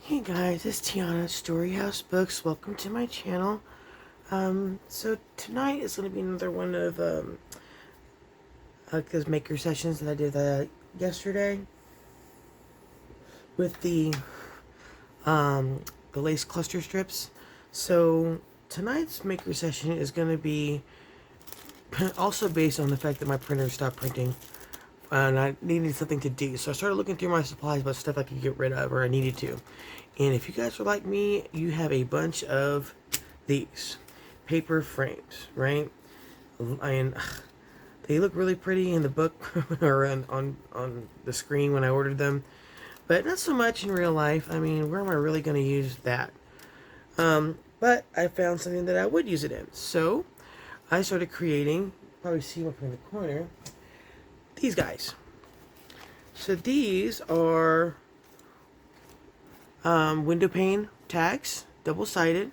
Hey guys, it's Tiana Storyhouse Books. Welcome to my channel. So tonight is going to be another one of those maker sessions that I did yesterday with the lace cluster strips. So tonight's maker session is going to be also based on the fact that my printer stopped printing. And I needed something to do. So I started looking through my supplies about stuff I could get rid of or I needed to. And if you guys are like me, you have a bunch of these paper frames, right? And they look really pretty in the book or on the screen when I ordered them. But not so much in real life. I mean, where am I really going to use that? But I found something that I would use it in. So I started creating, probably see them up in the corner, these guys. So these are window pane tags, double-sided,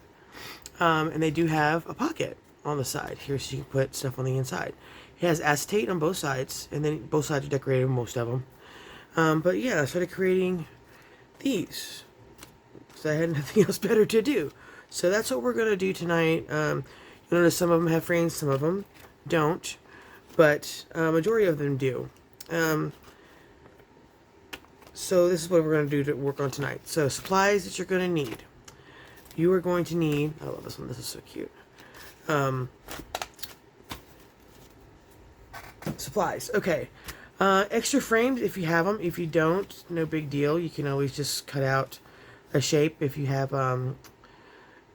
and they do have a pocket on the side here, so you can put stuff on the inside. It has acetate on both sides, and then both sides are decorated, most of them. But yeah, I started creating these, so I had nothing else better to do. So that's what we're gonna do tonight. You'll notice some of them have frames, some of them don't, but majority of them do. So this is what we're going to do to work on tonight. So supplies that you're going to need. You are going to need, I love this one, this is so cute. Supplies, okay. Extra frames if you have them. If you don't, no big deal. You can always just cut out a shape if you have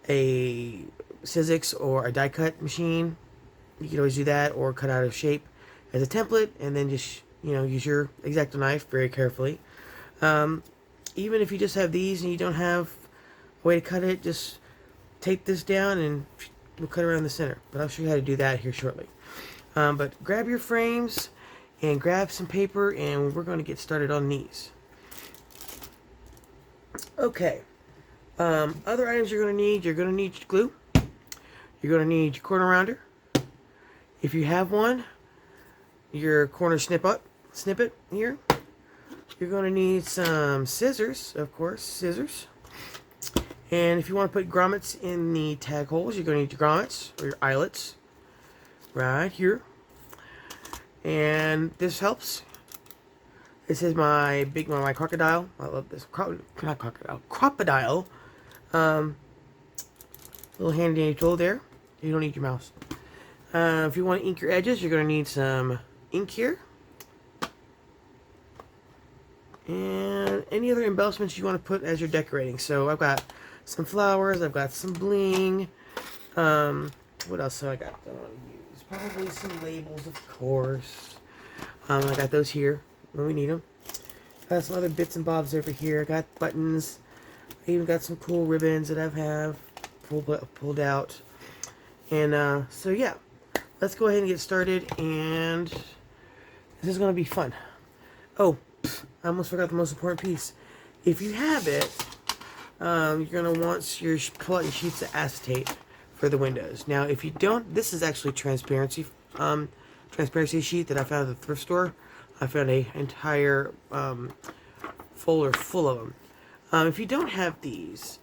a Sizzix or a die cut machine. You can always do that, or cut out a shape as a template and then just, use your X-Acto knife very carefully. Even if you just have these and you don't have a way to cut it, just tape this down and we'll cut around the center. But I'll show you how to do that here shortly. But grab your frames and grab some paper and we're going to get started on these. Okay. Other items you're going to need glue. You're going to need your corner rounder. If you have one, your corner snippet here. You're going to need some scissors, of course, scissors. And if you want to put grommets in the tag holes, you're going to need your grommets or your eyelets right here. And this helps. This is my crocodile. I love this. Not crocodile. Crocodile. Little handy dandy tool there. You don't need your mouse. If you want to ink your edges, you're going to need some ink here. And any other embellishments you want to put as you're decorating. So I've got some flowers, I've got some bling. What else have I got that I want to use? Probably some labels, of course. I got those here when we need them. Got some other bits and bobs over here. I got buttons. I even got some cool ribbons that I have pulled out. And so yeah, let's go ahead and get started. And this is going to be fun. Oh, I almost forgot the most important piece. If you have it, you're going to want pull out your sheets of acetate for the windows. Now, if you don't, this is actually transparency sheet that I found at the thrift store. I found an entire folder full of them. If you don't have these,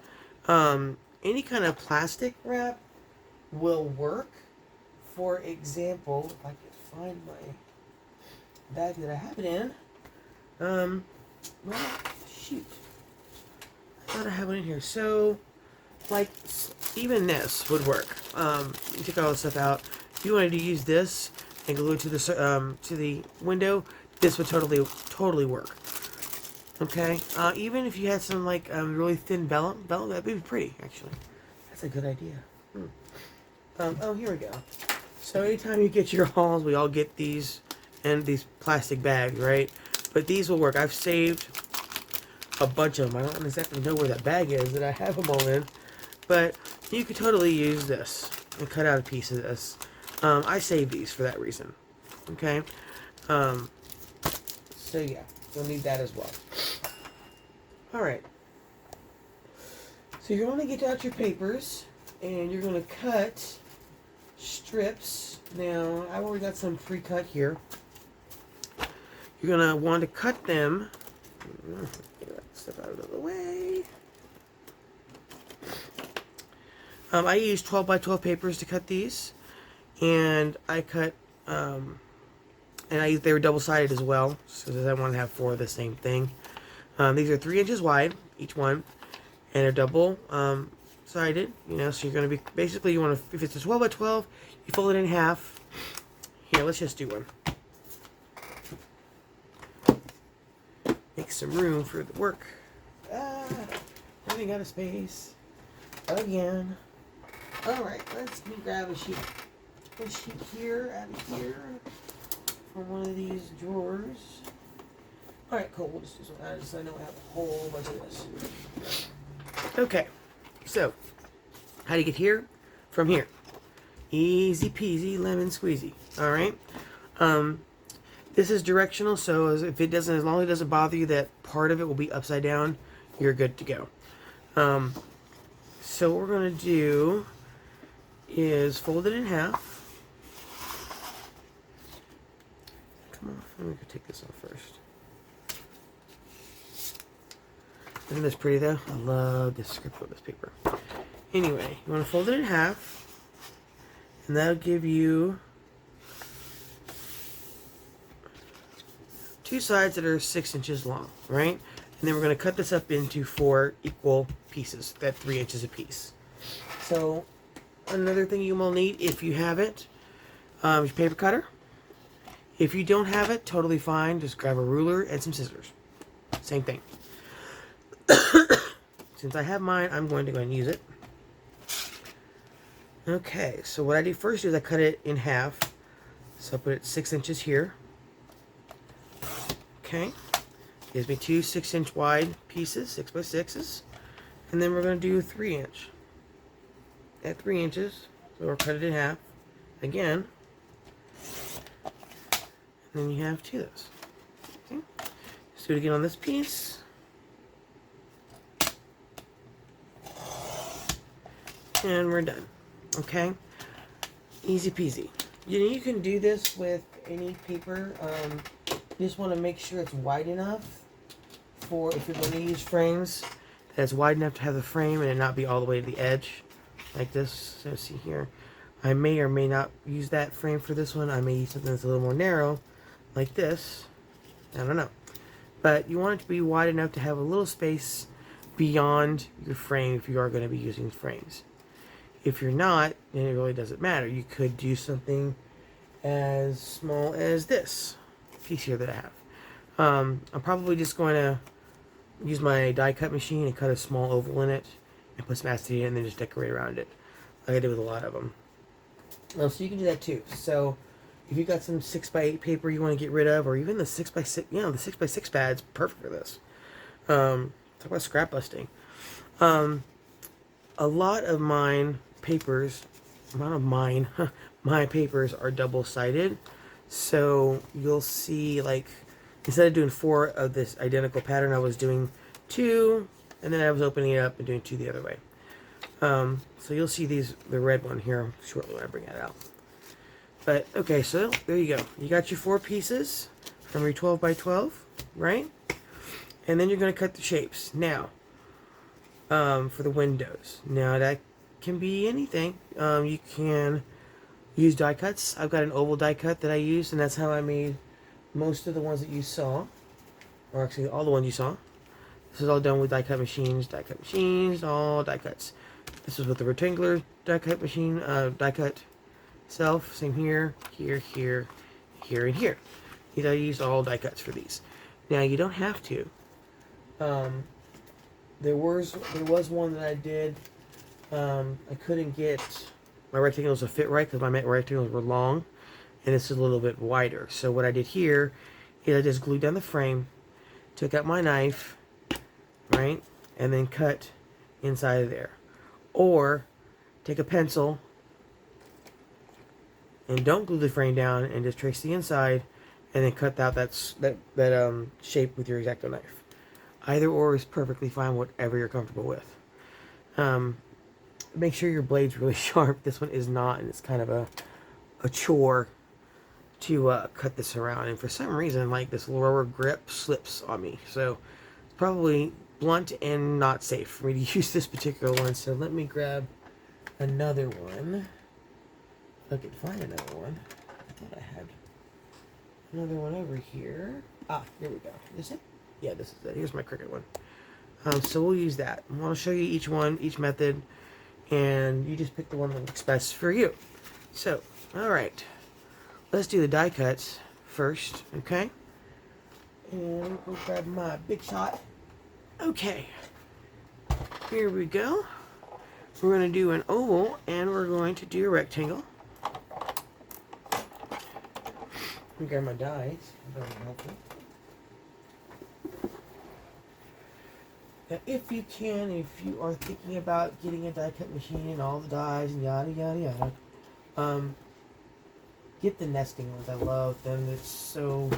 any kind of plastic wrap will work. For example, if I could find my bag that I have it in. Well, shoot. I thought I had one in here. So, like, even this would work. You take all this stuff out. If you wanted to use this and glue it to the window, this would totally work. Okay. Even if you had some like really thin vellum, that'd be pretty actually. That's a good idea. Oh, here we go. So anytime you get your hauls, we all get these and these plastic bags, right? But these will work. I've saved a bunch of them. I don't exactly know where that bag is that I have them all in. But you could totally use this and cut out a piece of this. I save these for that reason. Okay? So yeah, you'll need that as well. Alright. So you're going to get out your papers and you're going to cut strips. Now, I've already got some pre-cut here. You're going to want to cut them. Get that stuff out of the way. I use 12 by 12 papers to cut these, and I cut, they were double-sided as well, so I want to have 4 of the same thing. These are 3 inches wide, each one, and they're double sided, you know, so you're going to be, basically you want to, if it's a 12 by 12, you fold it in half. Here, let's just do one. Make some room for the work. Running out of space. Again. Alright, let me grab a sheet here, out of here, from one of these drawers. Alright, cool, we'll just do some, so I know I have a whole bunch of this. Okay, so, how do you get here? From here. Easy peasy, lemon squeezy. Alright? This is directional, so if it doesn't, as long as it doesn't bother you that part of it will be upside down, you're good to go. So what we're going to do is fold it in half. Come on, let me take this off first. Isn't this pretty though? I love this script of this paper. Anyway, you want to fold it in half, and that'll give you 2 sides that are 6 inches long, right? And then we're going to cut this up into 4 equal pieces, at 3 inches apiece. So, another thing you will need, if you have it, is your paper cutter. If you don't have it, totally fine. Just grab a ruler and some scissors. Same thing. Since I have mine, I'm going to go ahead and use it. Okay, so what I do first is I cut it in half. So I put it 6 inches here. Okay. Gives me 2 6-inch wide pieces, 6 by 6s. And then we're going to do 3 inch. At 3 inches, so we'll cut it in half. Again. And then you have 2 of those. Okay. Let's do it again on this piece. And we're done. Okay? Easy peasy. You can do this with any paper. You just want to make sure it's wide enough for, if you're going to use frames, that it's wide enough to have the frame and it not be all the way to the edge. Like this. So see here. I may or may not use that frame for this one. I may use something that's a little more narrow, like this. I don't know. But you want it to be wide enough to have a little space beyond your frame if you are going to be using frames. If you're not, then it really doesn't matter. You could do something as small as this piece here that I have. I'm probably just going to use my die cut machine and cut a small oval in it and put some acetate in and then just decorate around it, like I did with a lot of them. So you can do that too. So if you've got some 6x8 paper you want to get rid of, or even the 6x6, you know, the 6x6 pad's perfect for this. Talk about scrap busting. A lot of mine papers, my papers are double-sided. So you'll see, like, instead of doing 4 of this identical pattern, I was doing 2, and then I was opening it up and doing 2 the other way. So you'll see the red one here shortly when I bring that out. But, okay, so there you go. You got your 4 pieces from your 12 by 12, right? And then you're going to cut the shapes. Now, for the windows. Now, that can be anything. You can use die cuts. I've got an oval die cut that I use, and that's how I made most of the ones that you saw. Or actually, all the ones you saw. This is all done with die cut machines, all die cuts. This is with the rectangular die cut machine, die cut itself. Same here, here, here, here, and here. I used all die cuts for these. Now, you don't have to. There was one that I did. I couldn't get my rectangles to fit right because my rectangles were long, and this is a little bit wider. So what I did here is I just glued down the frame, took out my knife, right, and then cut inside of there. Or take a pencil and don't glue the frame down and just trace the inside, and then cut out that shape with your X-Acto knife. Either or is perfectly fine, whatever you're comfortable with. Make sure your blade's really sharp. This one is not, and it's kind of a chore to cut this around. And for some reason, like, this lower grip slips on me. So it's probably blunt and not safe for me to use this particular one. So let me grab another one. If I could find another one. I thought I had another one over here. Ah, here we go. Is it? Yeah, this is it. Here's my Cricut one. So we'll use that. I want to show you each one, each method, and you just pick the one that works best for you. So, all right. Let's do the die cuts first, okay? And we'll grab my Big Shot. Okay. Here we go. We're going to do an oval, and we're going to do a rectangle. Let me grab my dies. Very helpful. Now, if you can, if you are thinking about getting a die cut machine and all the dies and yada yada yada, get the nesting ones. I love them. It's so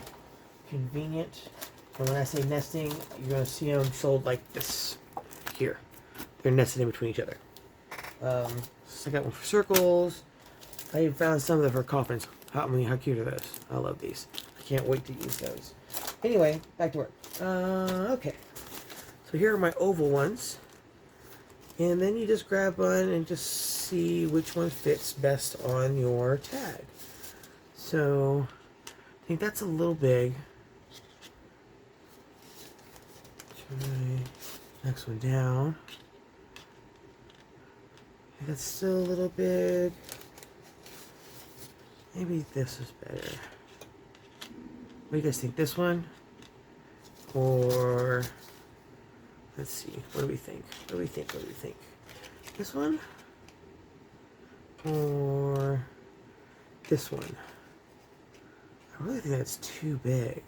convenient. And when I say nesting, you're gonna see them sold like this here. They're nested in between each other. So I got one for circles. I even found some of them for coffins. How cute are those? I love these. I can't wait to use those. Anyway, back to work. Okay. So here are my oval ones. And then you just grab one and just see which one fits best on your tag. So I think that's a little big. Try next one down. I think that's still a little big. Maybe this is better. What do you guys think? This one? Or let's see. What do we think? What do we think? What do we think? This one? Or this one? I really think that's too big.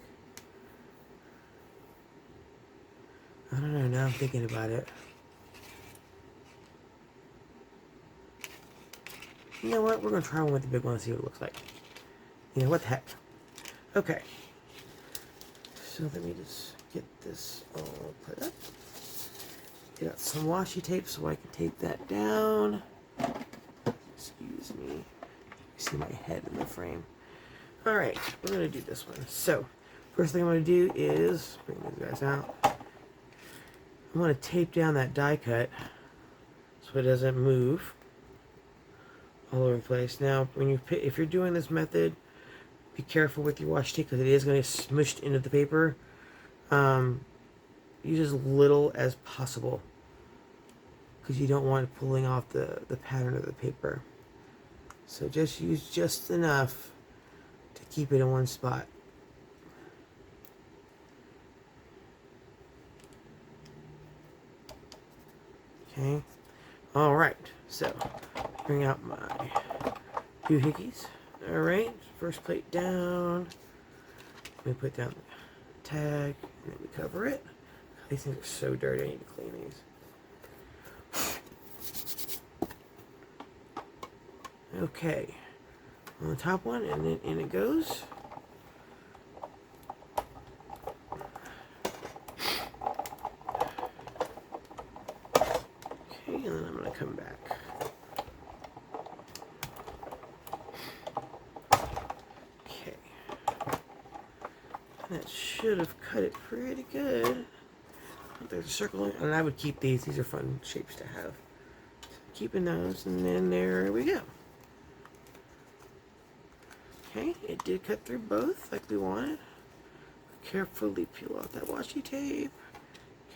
I don't know. Now I'm thinking about it. You know what? We're going to try one with the big one and see what it looks like. You know, what the heck? Okay. So let me just get this all put up. Get out some washi tape so I can tape that down. Excuse me. You see my head in the frame. Alright, we're going to do this one. So, first thing I'm going to do is bring these guys out. I'm going to tape down that die cut so it doesn't move all over the place. Now, if you're doing this method, be careful with your washi tape because it is going to get smushed into the paper. Use as little as possible because you don't want it pulling off the pattern of the paper. So just use just enough to keep it in one spot. Okay. All right. So bring out my doohickeys. All right. First plate down. We put down the tag, and then we cover it. These things are so dirty. I need to clean these. Okay. On the top one, and then in it goes. Okay, and then I'm going to come back. Okay. That should have cut it pretty good. There's a circle, and I would keep these. These are fun shapes to have. So keeping those, and then there we go. Okay, it did cut through both like we wanted. Carefully peel off that washi tape.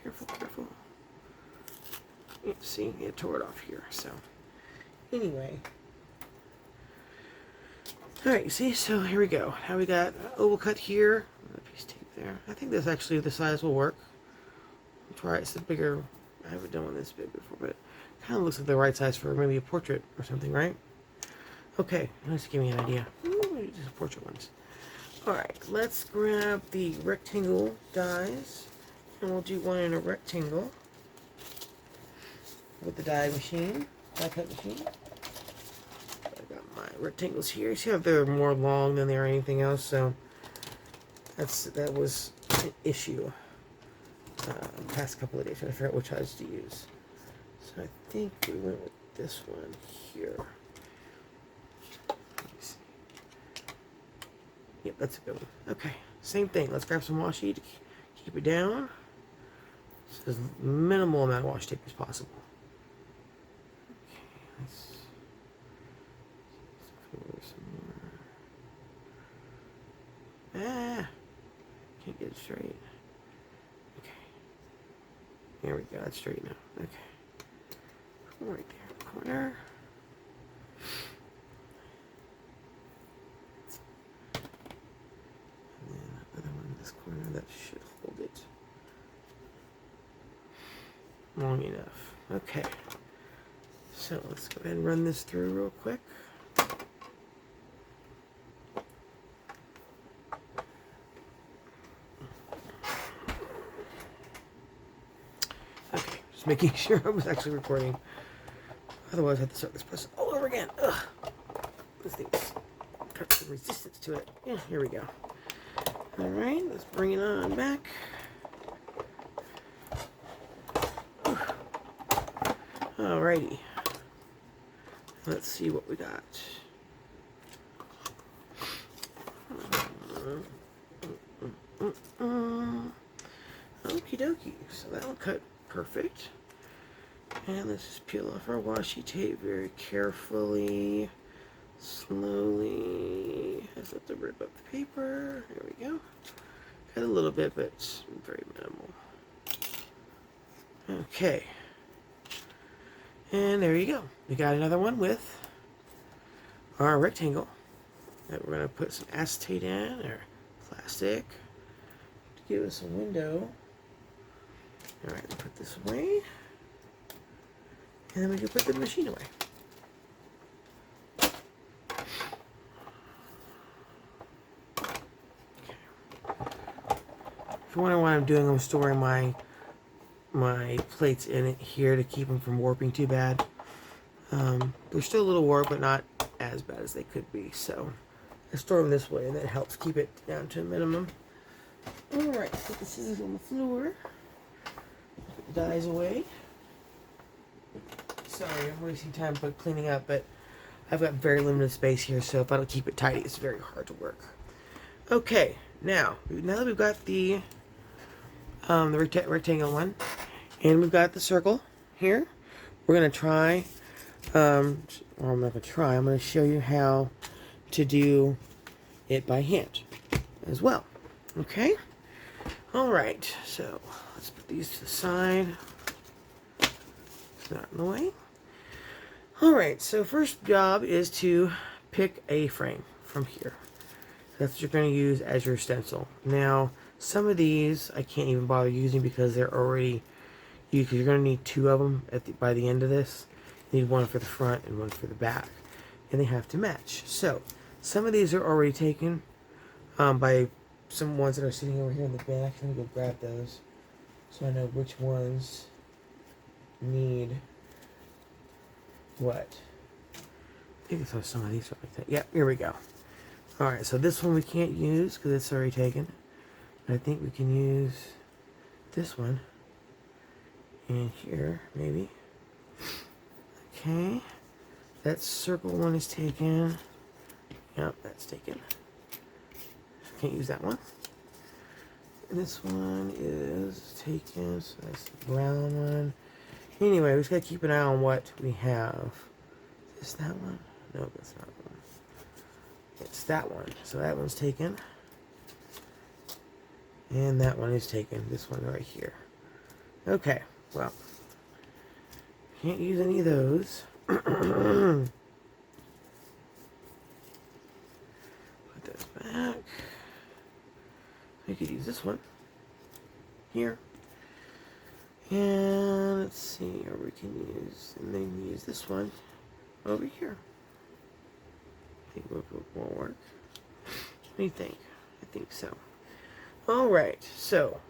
Careful, careful. See, it tore it off here. So, anyway. Alright, see, so here we go. Now we got an oval cut here. A piece of tape there. I think this actually, the size will work. I'll try it. It's a bigger, I haven't done one this big before, but it kind of looks like the right size for maybe a portrait or something, right? Okay, let's give me an idea. Maybe just portrait ones. Alright, let's grab the rectangle dies, and we'll do one in a rectangle with the die machine, die cut machine. I got my rectangles here. See how they're more long than they are anything else, so that was an issue past couple of days trying to figure out which size to use. So I think we went with this one here. Yep, that's a good one. Okay, same thing. Let's grab some washi to keep it down. So as minimal amount of washi tape as possible. Okay, let's straight. Okay. Here we go. That's straight now. Okay. Right there, corner. And then another one in this corner. That should hold it long enough. Okay. So let's go ahead and run this through real quick. Okay, just making sure I was actually recording. Otherwise, I have to start this process all over again. Ugh. This thing's got some resistance to it. Yeah, here we go. Alright, let's bring it on back. Alrighty. Let's see what we got. Okie dokie. So that'll cut perfect. And let's just peel off our washi tape very carefully, slowly. As if to rip up the paper. There we go. Got a little bit, but it's very minimal. Okay. And there you go. We got another one with our rectangle that we're going to put some acetate in, or plastic, to give us a window. Alright, we'll put this away. And then we can put the machine away. Okay. If you're wondering what I'm doing, I'm storing my plates in it here to keep them from warping too bad. They're still a little warped, but not as bad as they could be. So I store them this way, and that helps keep it down to a minimum. Alright, put the scissors on the floor. Put the dies away. Sorry, I'm wasting time cleaning up, but I've got very limited space here, so if I don't keep it tidy, it's very hard to work. Okay, now that we've got the rectangle one, and we've got the circle here, we're going to try, or I'm not going to try, I'm going to show you how to do it by hand as well. Okay? Alright, so let's put these to the side. It's not in the way. Alright, so first job is to pick a frame from here. That's what you're going to use as your stencil. Now, some of these I can't even bother using because they're already used, because you're going to need two of them by the end of this. You need one for the front and one for the back. And they have to match. So, some of these are already taken by some ones that are sitting over here in the back. Let me go grab those so I know which ones need what. I think I saw some of these are like that. Yep, here we go. Alright, so this one we can't use because it's already taken. I think we can use this one in here, maybe. Okay. That circle one is taken. Yep, that's taken. Can't use that one. And this one is taken, so that's the brown one. Anyway, we just gotta keep an eye on what we have. Is this that one? No, that's not one. It's that one. So that one's taken. And that one is taken. This one right here. Okay, well. Can't use any of those. Put those back. We could use this one. Here. And let's see, or we can use, and then use this one over here. I think it won't work. What do you think? I think so. Alright, so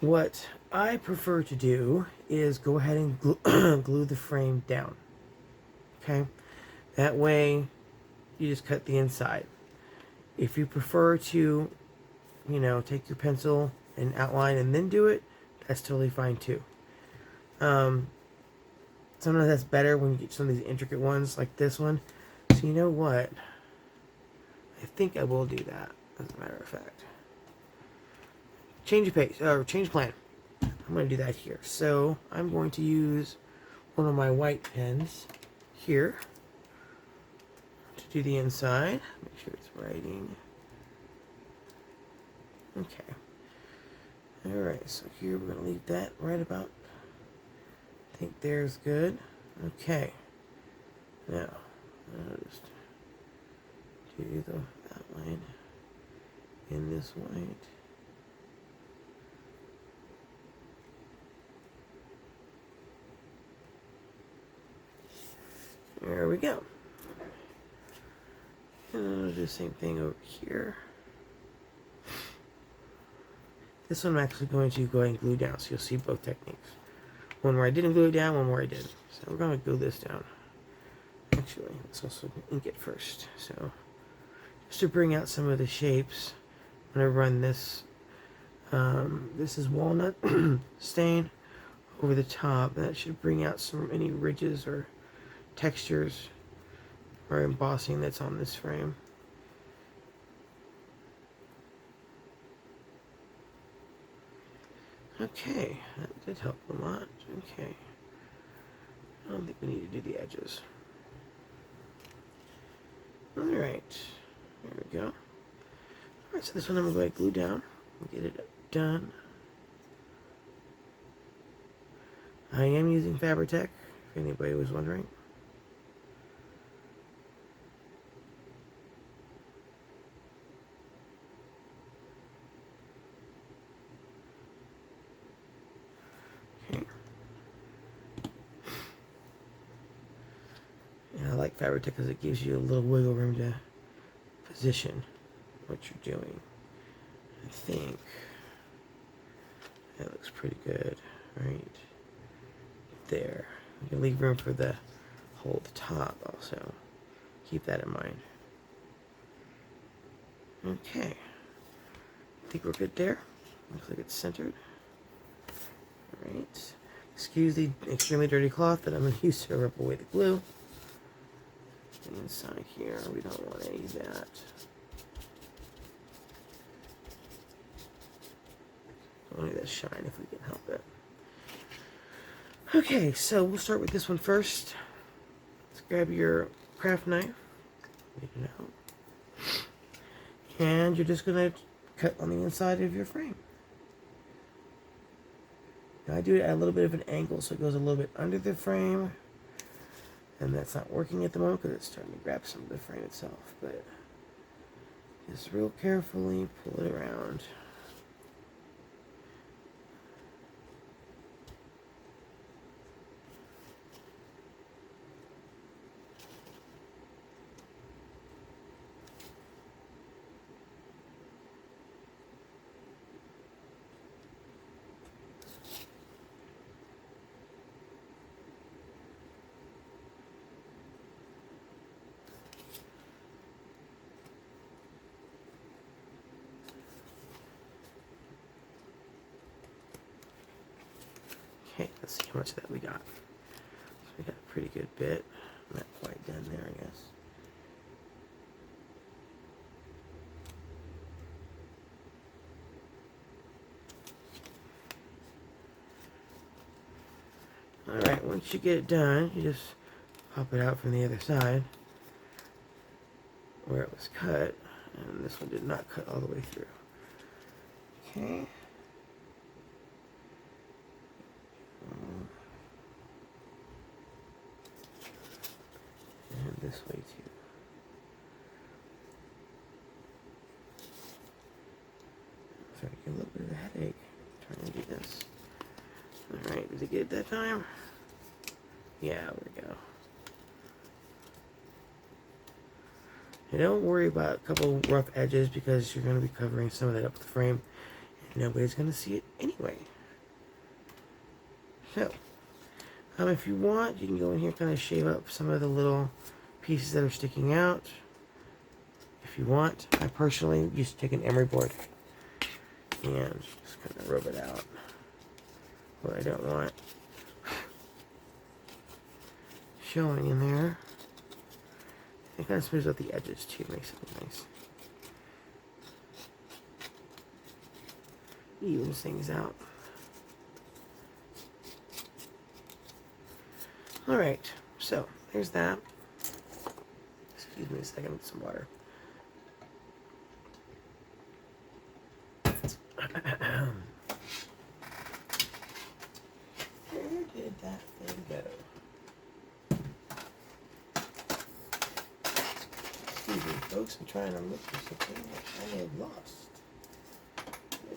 what I prefer to do is go ahead and glue the frame down. Okay? That way you just cut the inside. If you prefer to, you know, take your pencil and outline and then do it, that's totally fine too. Sometimes that's better when you get some of these intricate ones like this one. So you know what? I think I will do that, as a matter of fact. Change of pace, or change plan. I'm going to do that here. So I'm going to use one of my white pens here to do the inside. Make sure it's writing. Okay. Alright, so here we're going to leave that right about, I think there's good. Okay. Now, I'll just do the outline in this white. There we go. And I'll do the same thing over here. This one I'm actually going to go ahead and glue down, so you'll see both techniques. One where I didn't glue it down, one where I did. So we're going to glue this down. Actually, let's also ink it first. So just to bring out some of the shapes, I'm going to run this. This is walnut stain over the top. That should bring out any ridges or textures or embossing that's on this frame. Okay, that did help a lot. Okay. I don't think we need to do the edges. Alright, there we go. Alright, so this one I'm going to go ahead and glue down and get it done. I am using Fabri-Tac, if anybody was wondering. Okay. And I like Fabri-Tac because it gives you a little wiggle room to position what you're doing. I think that looks pretty good, right there. You can leave room for the hole at the top also. Keep that in mind. Okay. I think we're good there. Looks like it's centered. Alright. Excuse the extremely dirty cloth that I'm going to use to rub away the glue. And inside here, we don't want any of that. Only that shine if we can help it. Okay, so we'll start with this one first. Let's grab your craft knife. Get it out. And you're just going to cut on the inside of your frame. Now I do it at a little bit of an angle so it goes a little bit under the frame. And that's not working at the moment because it's starting to grab some of the frame itself. But just real carefully pull it around. Okay, let's see how much of that we got. So we got a pretty good bit. Not quite done there, I guess. Alright, once you get it done, you just pop it out from the other side where it was cut. And this one did not cut all the way through. Okay. And this way too. Sorry, get a little bit of a headache trying to do this. Alright, did it get it that time? Yeah, there we go. And don't worry about a couple rough edges because you're going to be covering some of that up with the frame. And nobody's going to see it anyway. So, if you want, you can go in here and kind of shave up some of the little pieces that are sticking out. If you want, I personally used to take an emery board and just kind of rub it out. What I don't want showing in there. It kind of smooths out the edges too, makes it look nice. Evens things out. Alright, so there's that. Excuse me a second, with some water. did that thing go? Excuse me, folks. I'm trying to look for something that I have lost. I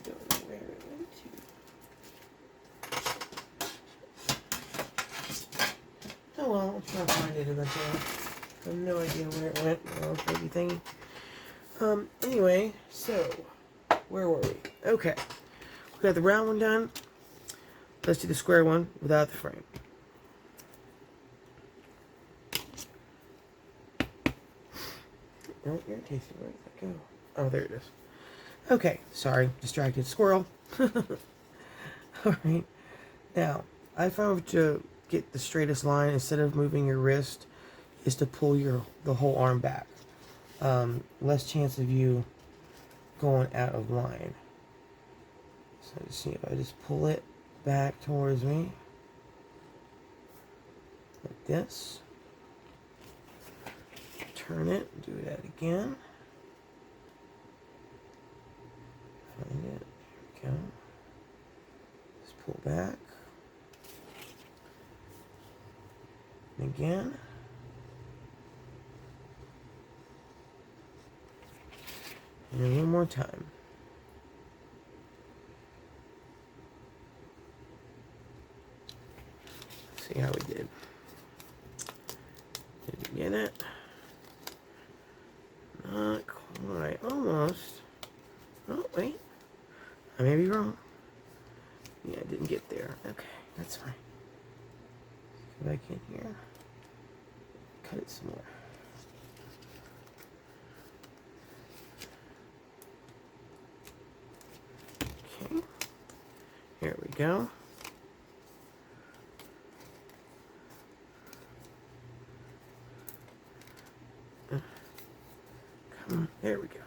don't know where it went to. Oh well, I'll try to find it eventually. I have no idea where it went. Oh, baby thingy. Anyway, so where were we? Okay, we got the round one done. Let's do the square one without the frame. Don't irritate me. Where did that go? Oh, there it is. Okay, sorry, distracted squirrel. Alright, now, I found to get the straightest line, instead of moving your wrist, is to pull the whole arm back. Less chance of you going out of line. So you see, if I just pull it back towards me, like this, turn it, do that again, find it, there we go, just pull back, and again, and then one more time. Let's see how we did. Did we get it? Not quite. Almost. Oh, wait. I may be wrong. Yeah, I didn't get there. Okay, that's fine. Go back in here. Cut it some more. Okay. Here we go. There we go.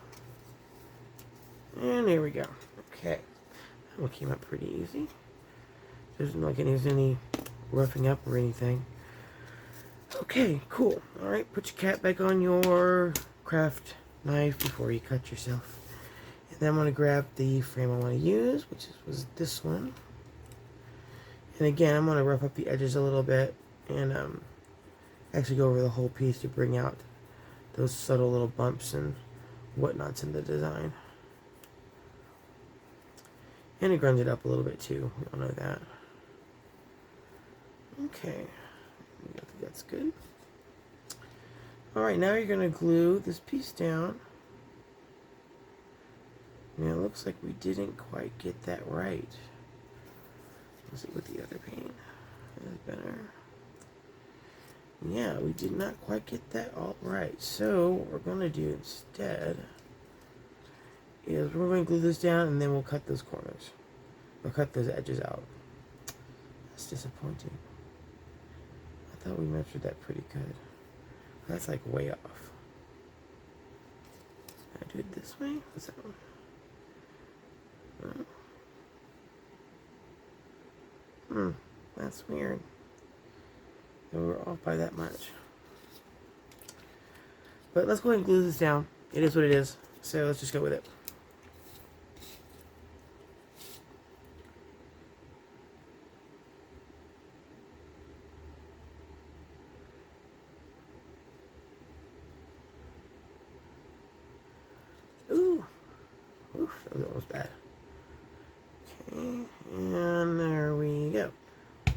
And there we go. Okay. That one came up pretty easy. Doesn't look like there's any roughing up or anything. Okay, cool. Alright, put your cap back on your craft knife before you cut yourself. And then I'm going to grab the frame I want to use, which was this one. And again, I'm going to rough up the edges a little bit and actually go over the whole piece to bring out those subtle little bumps and whatnots in the design. And it grunge it up a little bit too. We all know that. Okay. I think that's good. Alright, now you're going to glue this piece down. And it looks like we didn't quite get that right. Was it with the other paint? Is it better? Yeah, we did not quite get that all right. So what we're going to do instead is we're going to glue this down and then we'll cut those corners. Or cut those edges out. That's disappointing. I thought we measured that pretty good. That's like way off. Can I do it this way? What's that one? That's weird. And we're off by that much. But let's go ahead and glue this down. It is what it is. So let's just go with it. Ooh. Oof, that was almost bad. Okay, and there we go. Put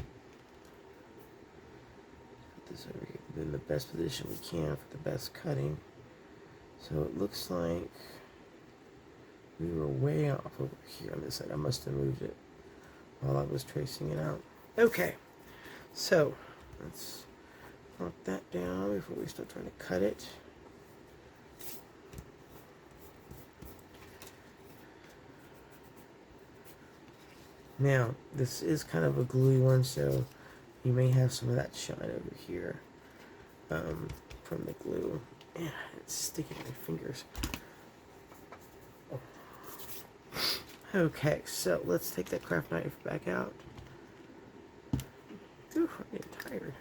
this over here in the best position we can for the best cutting. So it looks like we were way off over here on this side. I must have moved it while I was tracing it out. Okay, so let's knock that down before we start trying to cut it. Now, this is kind of a gluey one, so you may have some of that shine over here from the glue. Yeah, it's sticking to my fingers. Okay, so let's take that craft knife back out. Ooh, I'm getting tired.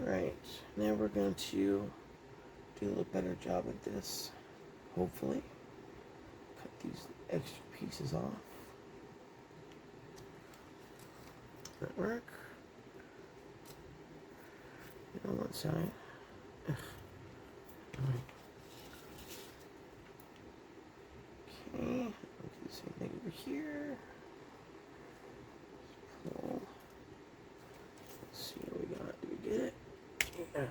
Alright, now we're going to do a little better job at this, hopefully. Cut these extra pieces off. Does that work? On one side. Ugh. Alright. Okay, I'll do the same thing over here. Pull. Let's see what we got. Do we get it? Yeah.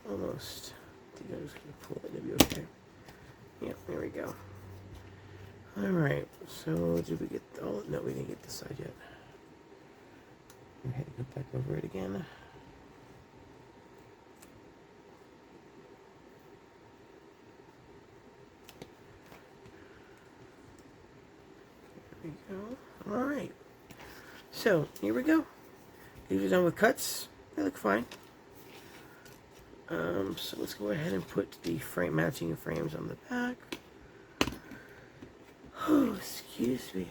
Almost. I think I'm just going to pull it. It'll be okay. Yep, there we go. Alright, so did we get... Oh, no, we didn't get this side yet. We had to go back over it again. There we go. Alright. So, here we go. These are done with cuts. They look fine. So let's go ahead and put the frame matching frames on the back. Oh, excuse me.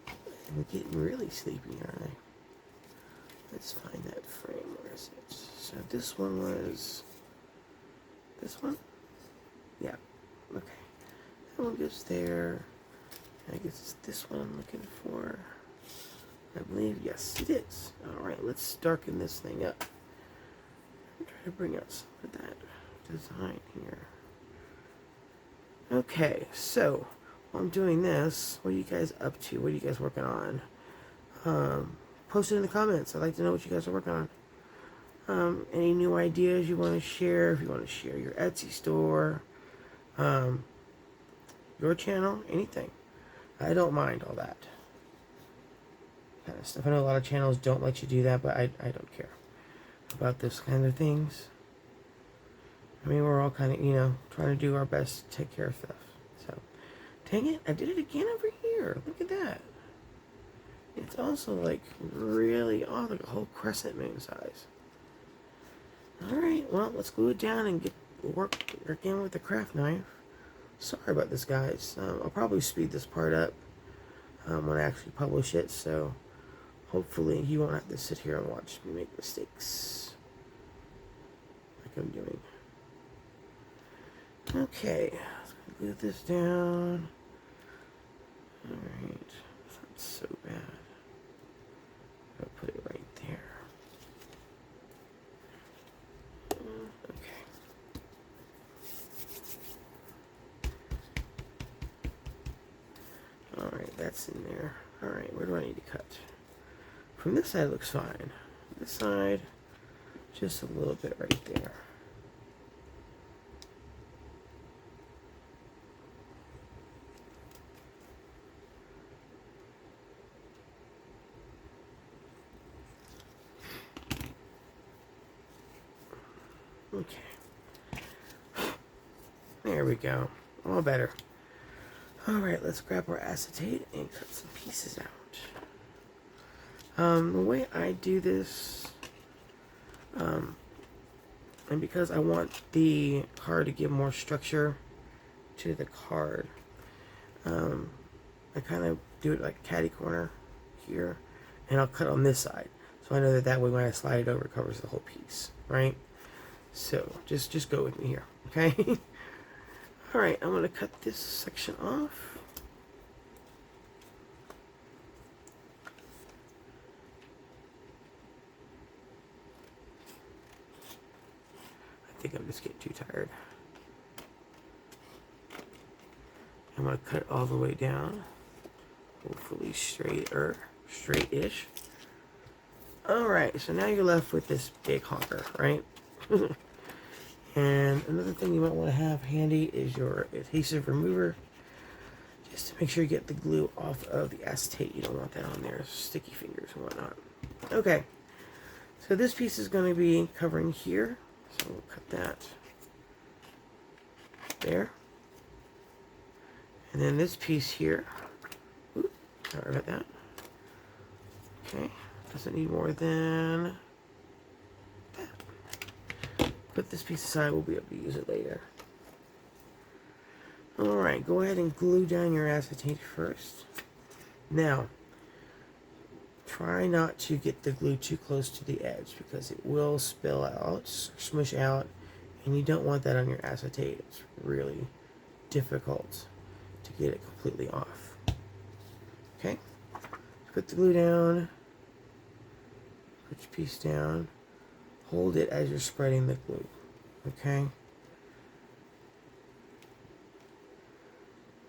I'm getting really sleepy, aren't I? Let's find that frame. Where is it? So this one was... This one? Yeah. Okay. That one goes there. I guess it's this one I'm looking for. I believe, yes, it is. Alright, let's darken this thing up. Try to bring out some of that design here. Okay, so while I'm doing this, what are you guys up to? What are you guys working on? Post it in the comments. I'd like to know what you guys are working on. Any new ideas you want to share? If you want to share your Etsy store, your channel, anything. I don't mind all that kind of stuff. I know a lot of channels don't let you do that, but I don't care about this kind of things. I mean, we're all kind of, you know, trying to do our best to take care of stuff. So, dang it, I did it again over here. Look at that. It's also like really, oh, like a whole crescent moon size. Alright, well, let's glue it down and get work again with the craft knife. Sorry about this, guys. I'll probably speed this part up when I actually publish it, so hopefully you won't have to sit here and watch me make mistakes like I'm doing. Okay, let's glue this down. Alright, that's not so bad. I'll put it right there. Okay. Alright, that's in there. Alright, where do I need to cut? From this side it looks fine. This side, just a little bit right there. Okay. There we go. All better. Alright, let's grab our acetate and cut some pieces out. The way I do this, and because I want the card to give more structure to the card, I kind of do it like catty corner here, and I'll cut on this side. So I know that way when I slide it over, it covers the whole piece, right? So just go with me here, okay? Alright, I'm going to cut this section off. I think I'm just getting too tired. I'm going to cut it all the way down. Hopefully straight-ish. Alright, so now you're left with this big honker, right? And another thing you might want to have handy is your adhesive remover, just to make sure you get the glue off of the acetate. You don't want that on there, sticky fingers and whatnot. Okay, so this piece is going to be covering here, so we'll cut that there. And then this piece here, oops, sorry about that. Okay, doesn't need more than that. Put this piece aside, we'll be able to use it later. Alright, go ahead and glue down your acetate first. Now, try not to get the glue too close to the edge because it will spill out, smush out, and you don't want that on your acetate. It's really difficult to get it completely off. Okay? put the glue down, put your piece down, hold it as you're spreading the glue, okay?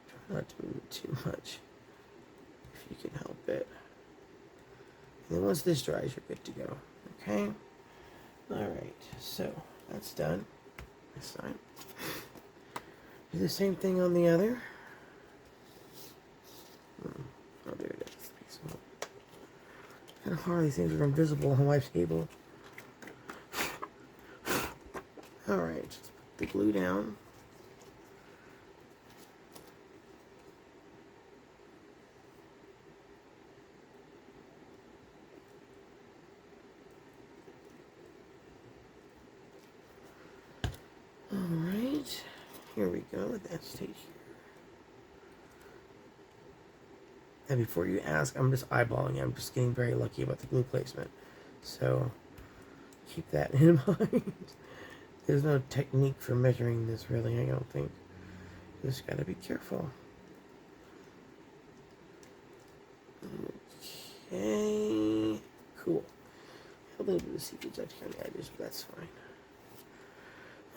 Try not to move it too much if you can help it. And then once this dries, you're good to go, okay? Alright, so that's done this side. Do the same thing on the other. Oh, there it is. Kind of hard, these things are invisible on my table. Alright, let's put the glue down. Alright, here we go. That stays here. And before you ask, I'm just eyeballing it. I'm just getting very lucky about the glue placement. So keep that in mind. There's no technique for measuring this, really, I don't think. You just gotta be careful. Okay, cool. A little bit of seepage on the edges, but that's fine.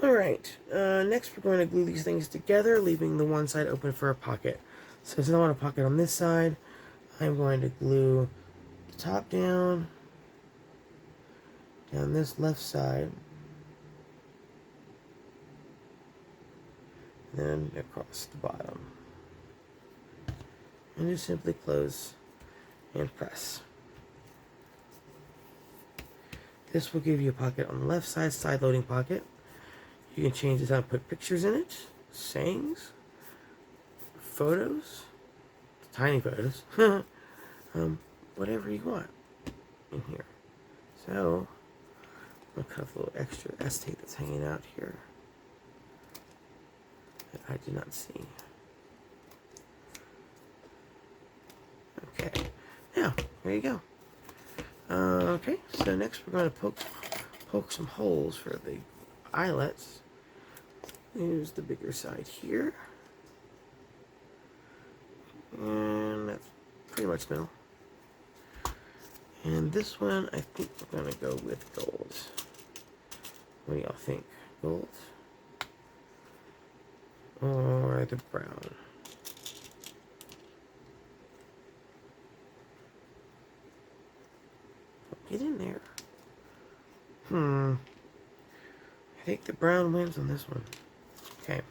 Alright, next we're going to glue these things together, leaving the one side open for a pocket. So since I want a pocket on this side, I'm going to glue the top down this left side, and then across the bottom. And just simply close and press. This will give you a pocket on the left side, side loading pocket. You can change this out, put pictures in it, sayings, photos, tiny photos, whatever you want in here. So, I'm going to cut a little extra S-tape that's hanging out here that I did not see. Okay, now, there you go. Okay, so next we're going to poke some holes for the eyelets. Use the bigger side here. And that's pretty much middle. And this one, I think we're going to go with gold. What do y'all think? Gold? Or the brown? Get in there. I think the brown wins on this one. Okay.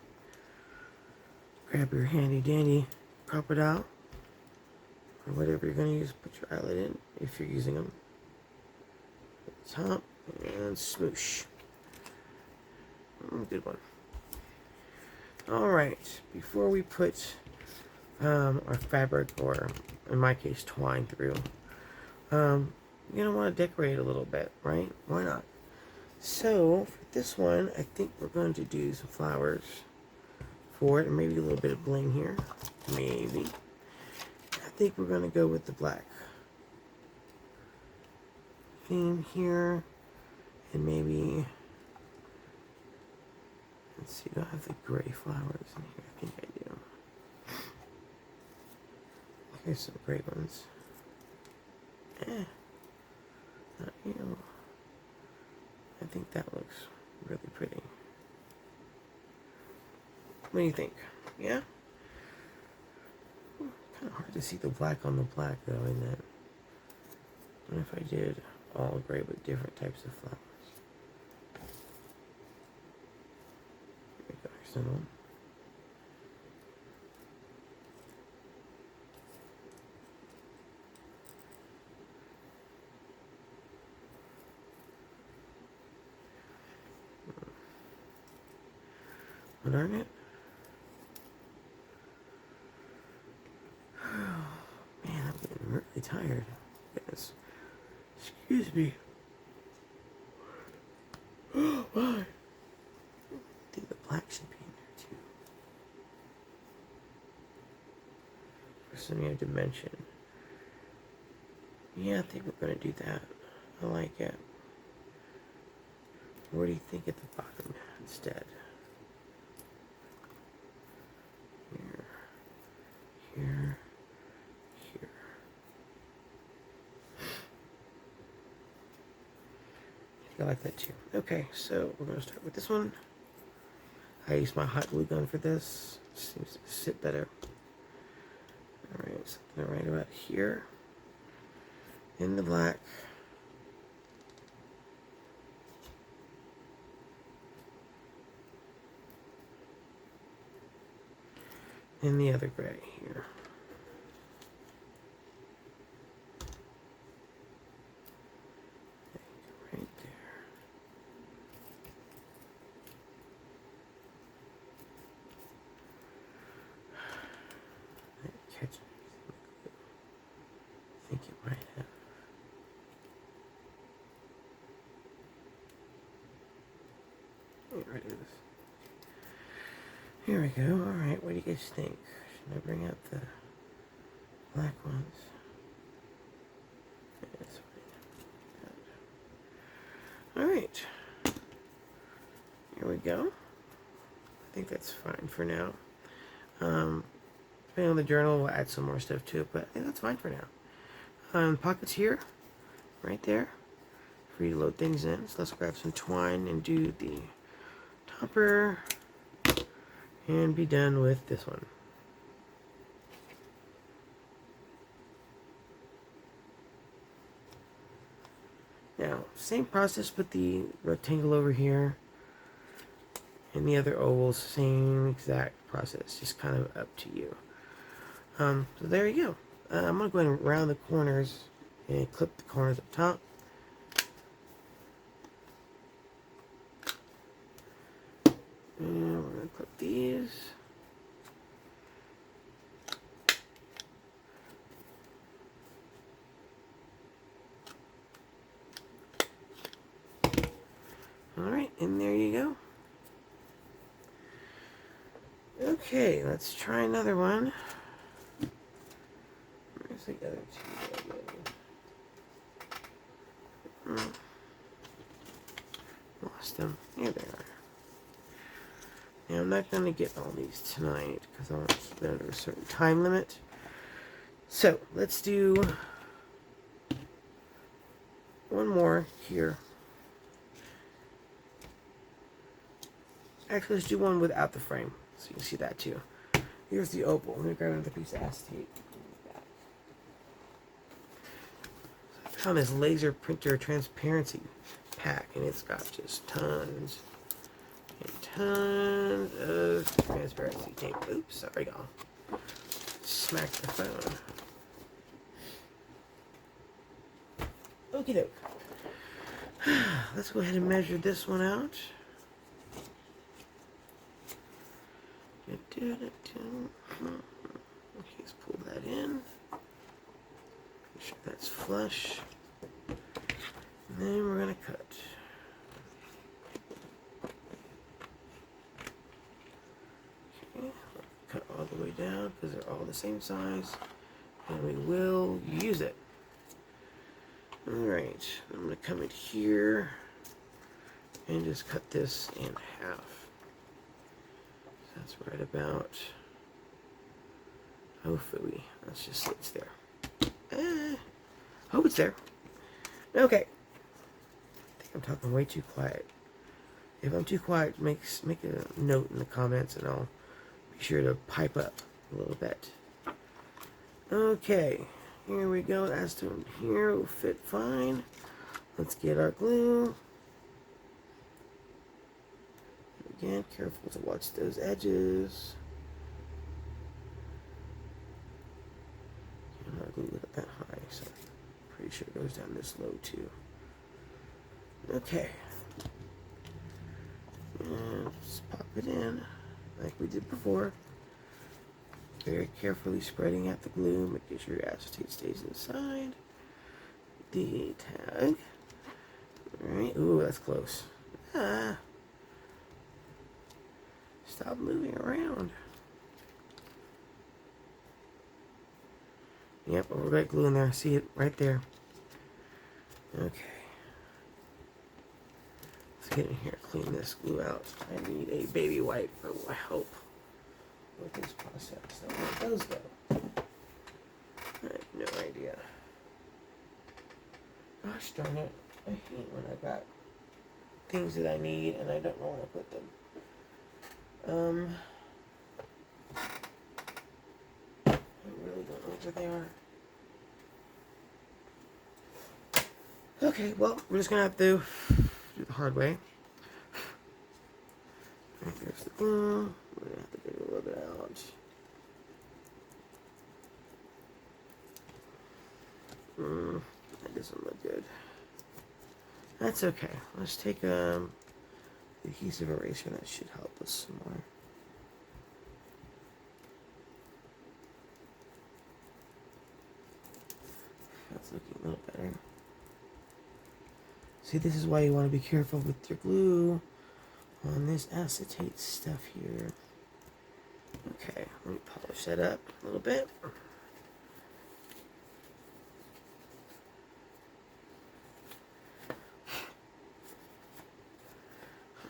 Grab your handy dandy crocodile or whatever you're going to use. Put your eyelet in if you're using them. Top and smoosh. Good one. Alright, before we put our fabric, or in my case twine, through, you're going to want to decorate a little bit, right? Why not? So, for this one, I think we're going to do some flowers for it, and maybe a little bit of bling here. Maybe. I think we're going to go with the black theme here, and maybe, let's see, do I have the gray flowers in here? I think I do. Here's some great ones. Not you. I think that looks really pretty. What do you think? Yeah? Kind of hard to see the black on the black, though, isn't it? What if I did all gray with different types of flowers? Here we go. Here's another one. Darn it. Man, I'm getting really tired. Goodness. Excuse me. Why? I think the black should be in there too. For some other dimension. Yeah, I think we're going to do that. I like it. What do you think at the bottom instead? Here, here, here. I like that too. Okay, so we're going to start with this one. I use my hot glue gun for this. Seems to sit better. Alright, something right about here. In the black. In the other gray here. Right there. Catch anything. I think it might have. Right, it is. Here we go. Alright, what do you guys think? Should I bring out the black ones? Yeah, that's fine. Alright. Here we go. I think that's fine for now. Depending on the journal, we'll add some more stuff to it, but I think that's fine for now. Pockets here, right there, for you to load things in. So let's grab some twine and do the topper, and be done with this one. Now, same process, put the rectangle over here, and the other ovals, same exact process, just kind of up to you. So there you go. I'm going to go ahead and round the corners and clip the corners up top. And we're going to clip these. Alright, and there you go. Okay, let's try another one. Where's the other two? Lost them. Here they are. Now, I'm not going to get all these tonight because I want to keep it under a certain time limit. So, let's do one more here. Actually, let's do one without the frame, so you can see that too. Here's the opal. Let me grab another piece of acetate. So I found this laser printer transparency pack, and it's got just tons and tons of transparency tape. Oops, sorry, y'all. Smacked the phone. Okie doke. Let's go ahead and measure this one out. Okay, let's pull that in. Make sure that's flush. And then we're going to cut. Okay, cut all the way down because they're all the same size. And we will use it. Alright, I'm going to come in here and just cut this in half. That's right about, oh phooey, let's just say it's there. Hope it's there. Okay. I think I'm talking way too quiet. If I'm too quiet, make a note in the comments and I'll be sure to pipe up a little bit. Okay, here we go. That's to here will fit fine. Let's get our glue. Again, careful to watch those edges. I'm not gluing it that high, so I'm pretty sure it goes down this low too. Okay. And just pop it in like we did before. Very carefully spreading out the glue, making sure your acetate stays inside the tag. Alright, ooh, that's close. Stop moving around. Yep, overnight glue in there. See it right there. Okay. Let's get in here, clean this glue out. I need a baby wipe for help with this process. So where those go? I have no idea. Gosh darn it. I hate when I got things that I need, and I don't know where to put them. I really don't know where they are. Okay, well, we're just gonna have to do the hard way. Right, there's the glue. We're gonna have to get a little bit out. That doesn't look good. That's okay. Let's take the adhesive eraser. That should help us some more. That's looking a little better. See, this is why you want to be careful with your glue on this acetate stuff here. Okay, let me polish that up a little bit.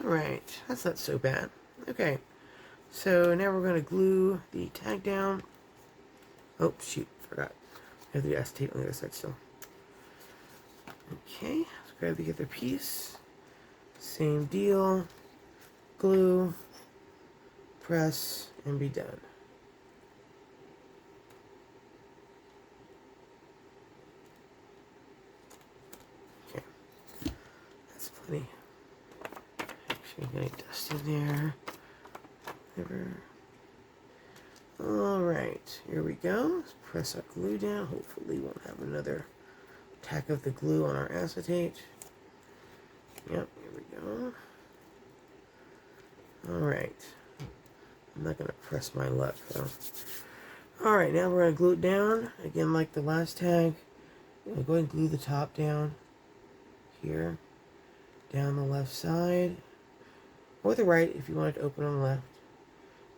Alright, that's not so bad. Okay, so now we're going to glue the tag down. Oh, shoot, forgot. I have the acetate on the other side still. Okay, let's grab the other piece. Same deal. Glue, press, and be done. Okay, that's plenty. Actually, getting dust in there. Whatever. Alright, here we go. Let's press our glue down. Hopefully we won't have another attack of the glue on our acetate. Yep, here we go. Alright. I'm not going to press my luck, though. Alright, now we're going to glue it down. Again, like the last tag. Go ahead and glue the top down. Here. Down the left side. Or the right, if you want it to open on the left.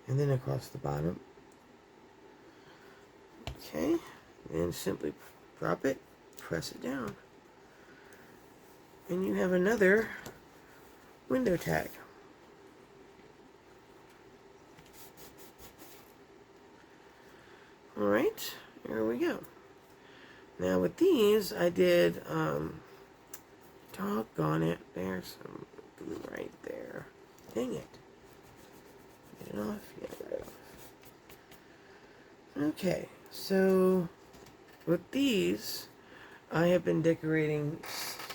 And then across the bottom. Okay. And simply drop it. Press it down. And you have another window tag. Alright, here we go. Now with these, I did, doggone it, there's some glue right there. Dang it. Get it off? Yeah, I got it off. Okay, so with these, I have been decorating.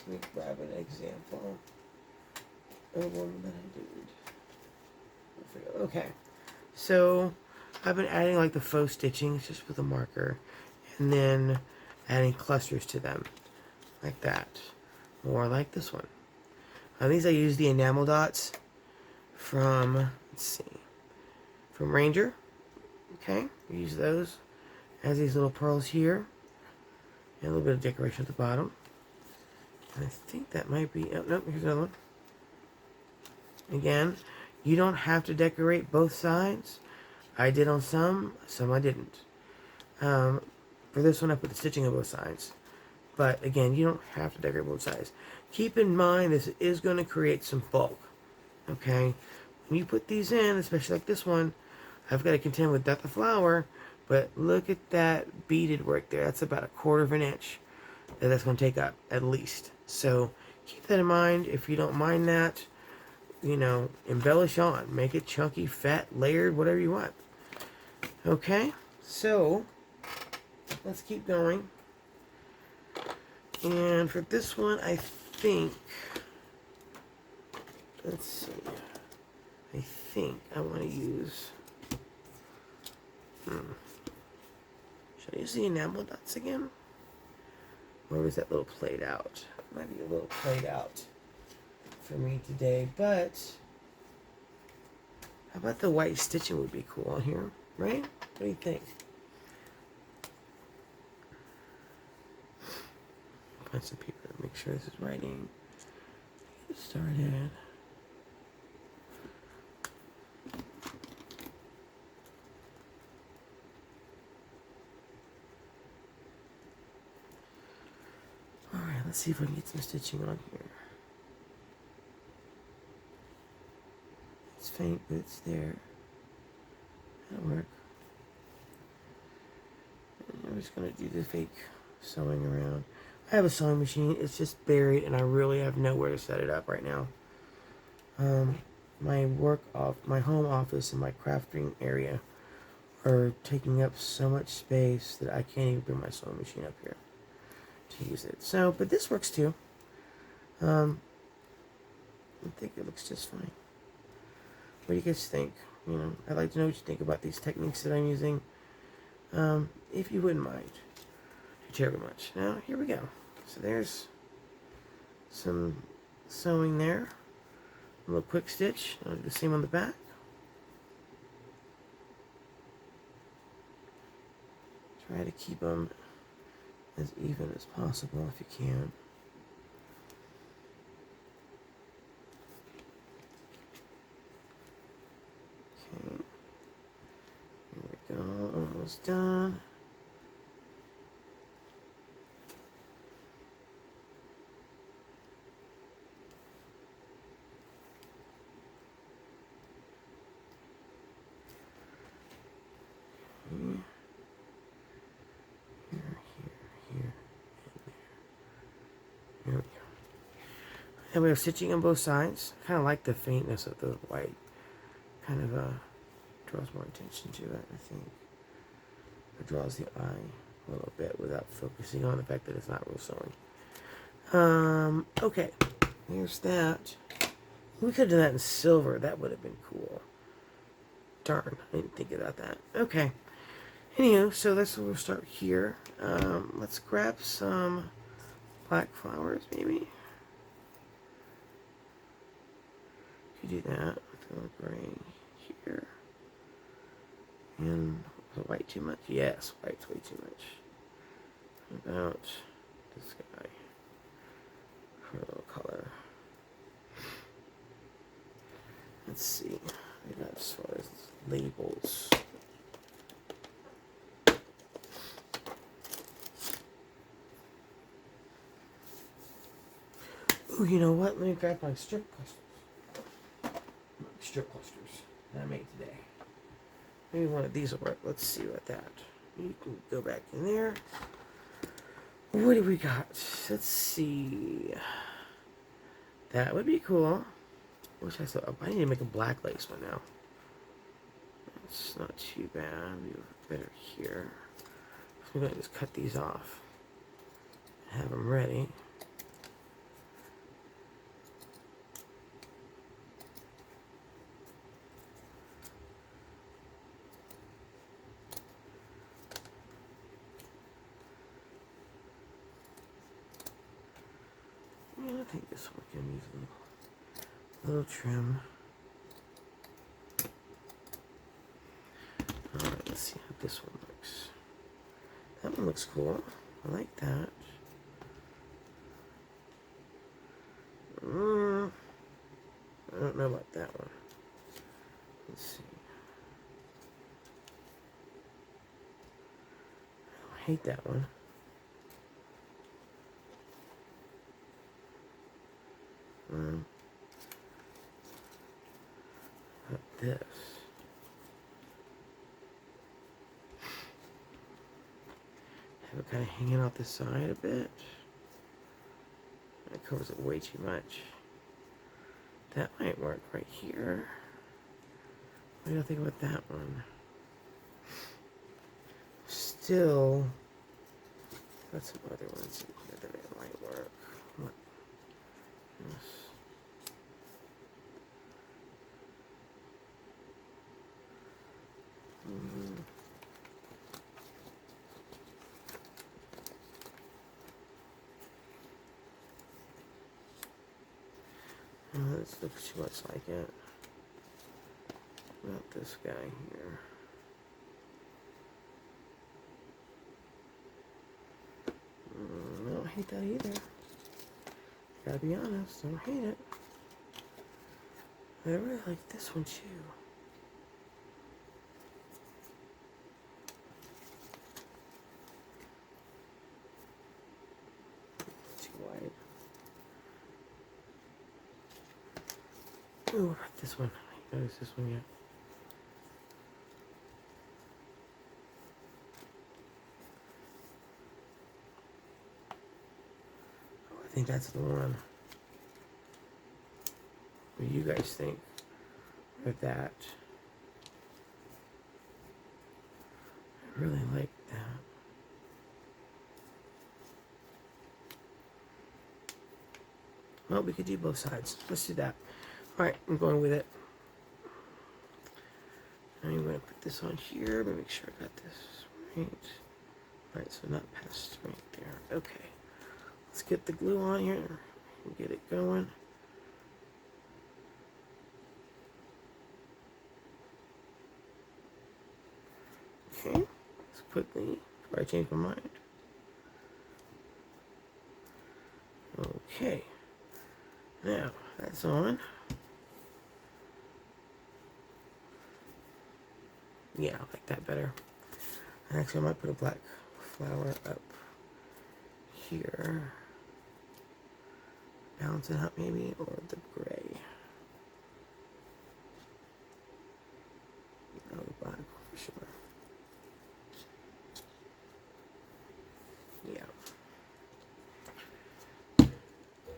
Let me grab an example of one that I did. Okay, so I've been adding like the faux stitchings just with a marker, and then adding clusters to them, like that, or like this one. These I use the enamel dots from, let's see, from Ranger. Okay, use those as these little pearls here, and a little bit of decoration at the bottom. And I think that might be, oh no, here's another one. Again, you don't have to decorate both sides. I did on some I didn't. For this one, I put the stitching on both sides. But again, you don't have to decorate both sides. Keep in mind, this is going to create some bulk. Okay? When you put these in, especially like this one, I've got to contend with that the flower. But look at that beaded work there. That's about 1/4 of an inch that that's going to take up, at least. So keep that in mind. If you don't mind that, you know, embellish on. Make it chunky, fat, layered, whatever you want. Okay, so let's keep going. And for this one, I think, let's see, I think I want to use, should I use the enamel dots again? Or was that little played out? Might be a little played out for me today, but how about the white stitching would be cool on here, right? What do you think? Find some paper to make sure this is writing. Get started. Alright, let's see if I can get some stitching on here. It's faint, but it's there. That'll work. And I'm just going to do the fake sewing around. I have a sewing machine. It's just buried, and I really have nowhere to set it up right now. My my home office and my crafting area are taking up so much space that I can't even bring my sewing machine up here to use it. So, but this works too. I think it looks just fine. What do you guys think? You know, I'd like to know what you think about these techniques that I'm using. If you wouldn't mind. Thank you very much. Now, here we go. So there's some sewing there. A little quick stitch. I'll do the same on the back. Try to keep them as even as possible if you can. Okay. Here we go. Almost done. There we go. And we have stitching on both sides. I kind of like the faintness of the white. Kind of draws more attention to it, I think. It draws the eye a little bit without focusing on the fact that it's not real sewing. Okay. There's that. We could have done that in silver. That would have been cool. Darn, I didn't think about that. Okay. Anywho, so that's where we'll start here. Let's grab some black flowers, maybe. Could do that. Throw gray here. And was white too much? Yes, white's way too much. What about this guy for a little color? Let's see. I got as far as labels. Ooh, you know what? Let me grab my strip clusters. Strip clusters that I made today. Maybe one of these will work. Let's see what that. You can go back in there. What do we got? Let's see. That would be cool. Wish I saw. I need to make a black lace one now. It's not too bad. Maybe better here. So I'm gonna just cut these off. Have them ready. Yeah, I think this one can use a little trim. Alright, let's see how this one looks. That one looks cool. I like that. I don't know about that one. Let's see. I hate that one. About this. Have it kind of hanging out the side a bit. That covers it way too much. That might work right here. What do you think about that one? Still, got some other ones in here that it might work. What? Yes. Oh, this looks too much like it. What about this guy here? I don't hate that either. Gotta be honest, I don't hate it. I really like this one too. Too wide. Ooh, what about this one? I noticed this one yet. Oh, I think that's the one. What do you guys think of that? I really like that. Well, we could do both sides. Let's do that. Alright, I'm going with it. I'm going to put this on here, but make sure I got this right. Alright, so not past right there. Okay. Let's get the glue on here and get it going. Okay. Let's quickly, before I change my mind. Okay. Now, that's on. Yeah, I like that better. Actually, I might put a black flower up here. Balance it out maybe, or the gray. No, the black for sure. Yeah.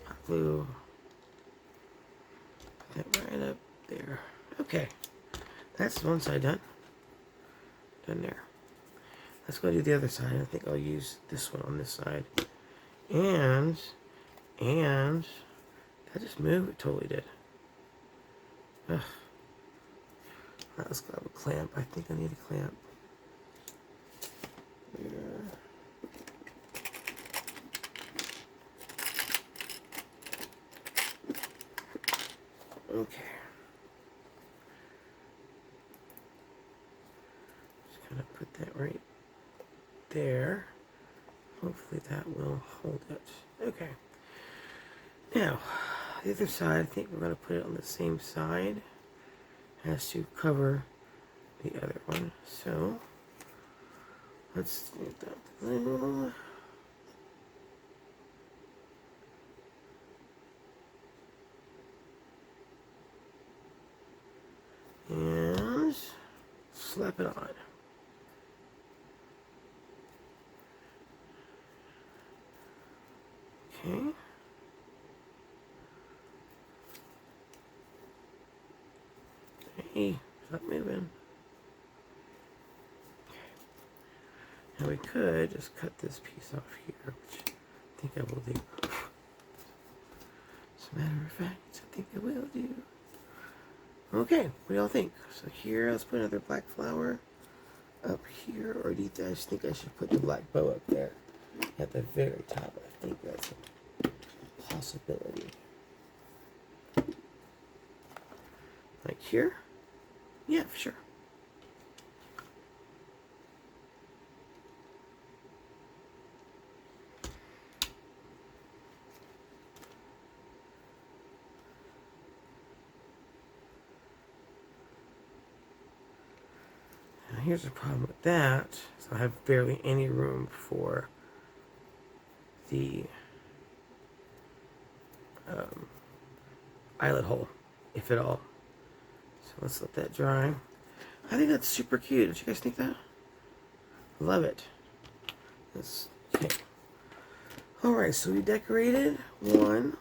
Hot glue. Put that right up there. Okay. That's one side done. Done there. Let's go do the other side. I think I'll use this one on this side. And that just moved? It totally did. Ugh. Alright, let's grab a clamp. I think I need a clamp. There. Okay. Just kind of put that right there. Hopefully that will hold it. Okay. Now, the other side, I think we're going to put it on the same side as to cover the other one. So, let's do that glue. And slap it on. Okay. Hey, stop moving. Okay. Now we could just cut this piece off here, which I think I will do. As a matter of fact, I think I will do. Okay, what do y'all think? So here, let's put another black flower up here, or do you guys think I should put the black bow up there at the very top? I think that's a possibility. Like here? Yeah, for sure. Now here's the problem with that. So I have barely any room for the eyelet hole, if at all. So let's let that dry. I think that's super cute. Don't you guys think that? Love it. That's okay. Alright, so we decorated 1.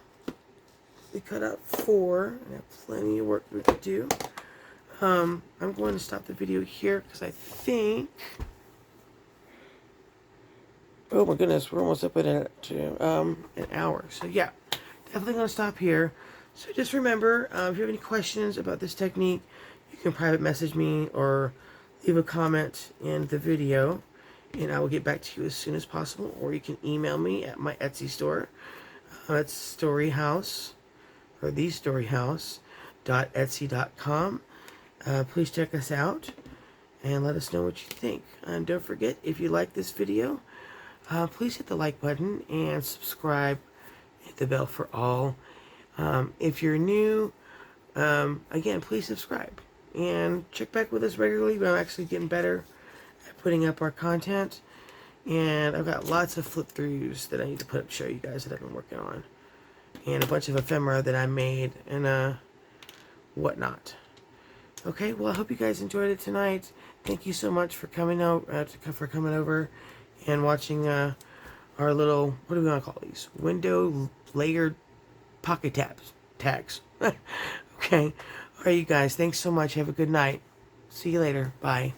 We cut out 4. I have plenty of work to do. I'm going to stop the video here because I think... Oh my goodness, we're almost up at an hour. So yeah, definitely going to stop here. So just remember, if you have any questions about this technique, you can private message me or leave a comment in the video, and I will get back to you as soon as possible. Or you can email me at my Etsy store. It's Storyhouse, or thestoryhouse.etsy.com. Please check us out and let us know what you think. And don't forget, if you like this video, please hit the like button and subscribe. Hit the bell for all. If you're new, again, please subscribe and check back with us regularly. I'm actually getting better at putting up our content, and I've got lots of flip throughs that I need to put up, show you guys that I've been working on, and a bunch of ephemera that I made and whatnot. Okay, well, I hope you guys enjoyed it tonight. Thank you so much for coming out, coming over and watching our little, what do we want to call these? Window layered pocket tabs. tags. Okay. All right, you guys. Thanks so much. Have a good night. See you later. Bye.